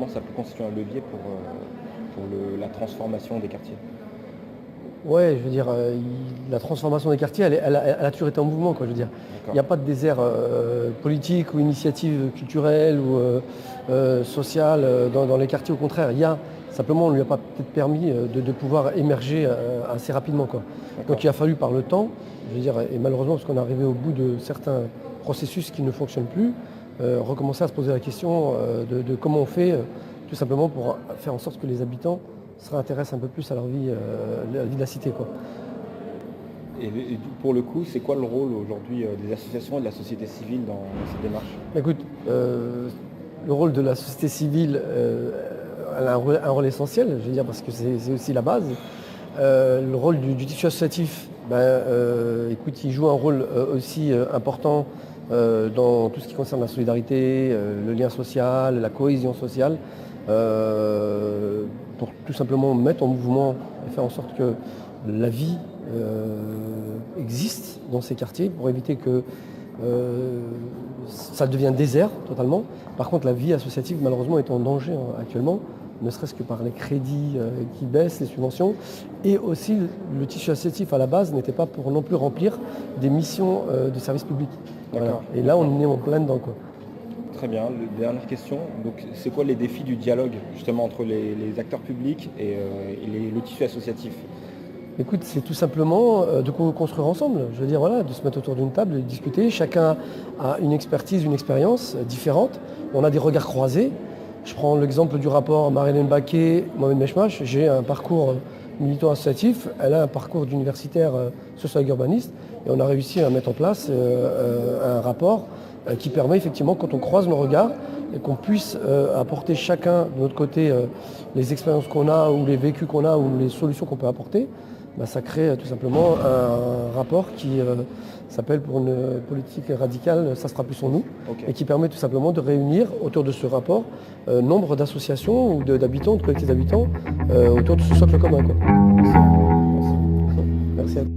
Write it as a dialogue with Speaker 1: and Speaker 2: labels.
Speaker 1: comment ça peut constituer un levier pour la transformation des quartiers?
Speaker 2: Ouais, je veux dire, la transformation des quartiers, elle a toujours été en mouvement, quoi, je veux dire. Il n'y a
Speaker 1: D'accord.
Speaker 2: pas de désert politique ou initiative culturelle ou sociale dans les quartiers, au contraire. Il y a, simplement, on ne lui a pas peut-être permis de pouvoir émerger assez rapidement, quoi. Donc
Speaker 1: D'accord.
Speaker 2: il a fallu par le temps, je veux dire, et malheureusement, parce qu'on est arrivé au bout de certains processus qui ne fonctionnent plus, recommencer à se poser la question de comment on fait, tout simplement pour faire en sorte que les habitants se réintéressent un peu plus à leur vie, la vie de la cité, quoi.
Speaker 1: Et pour le coup, c'est quoi le rôle aujourd'hui des associations et de la société civile dans cette démarche?
Speaker 2: Écoute, le rôle de la société civile, elle a un rôle essentiel, je veux dire, parce que c'est aussi la base. Le rôle du tissu associatif, écoute, il joue un rôle aussi important dans tout ce qui concerne la solidarité, le lien social, la cohésion sociale, pour tout simplement mettre en mouvement et faire en sorte que la vie existe dans ces quartiers, pour éviter que ça devient désert totalement. Par contre, la vie associative, malheureusement, est en danger actuellement, ne serait-ce que par les crédits qui baissent, les subventions. Et aussi, le tissu associatif, à la base, n'était pas pour non plus remplir des missions de service public. Voilà.
Speaker 1: D'accord.
Speaker 2: Et là, on est en plein dedans, quoi.
Speaker 1: Très bien. Dernière question. Donc, c'est quoi les défis du dialogue justement entre les acteurs publics et le tissu associatif?
Speaker 2: Écoute, c'est tout simplement de construire ensemble. Je veux dire, voilà, de se mettre autour d'une table, de discuter. Chacun a une expertise, une expérience différente. On a des regards croisés. Je prends l'exemple du rapport Marilène Baquet, Mohamed Mechmash. J'ai un parcours militant associatif. Elle a un parcours d'universitaire sociologue urbaniste. Et on a réussi à mettre en place un rapport qui permet effectivement, quand on croise nos regards, et qu'on puisse apporter chacun de notre côté les expériences qu'on a ou les vécus qu'on a ou les solutions qu'on peut apporter, ça crée tout simplement un rapport qui s'appelle, pour une politique radicale, ça sera plus sur nous,
Speaker 1: Ok.
Speaker 2: et qui permet tout simplement de réunir autour de ce rapport nombre d'associations ou d'habitants, de collectifs d'habitants autour de ce socle commun, quoi.
Speaker 1: Excellent. Merci.
Speaker 2: Merci à toi.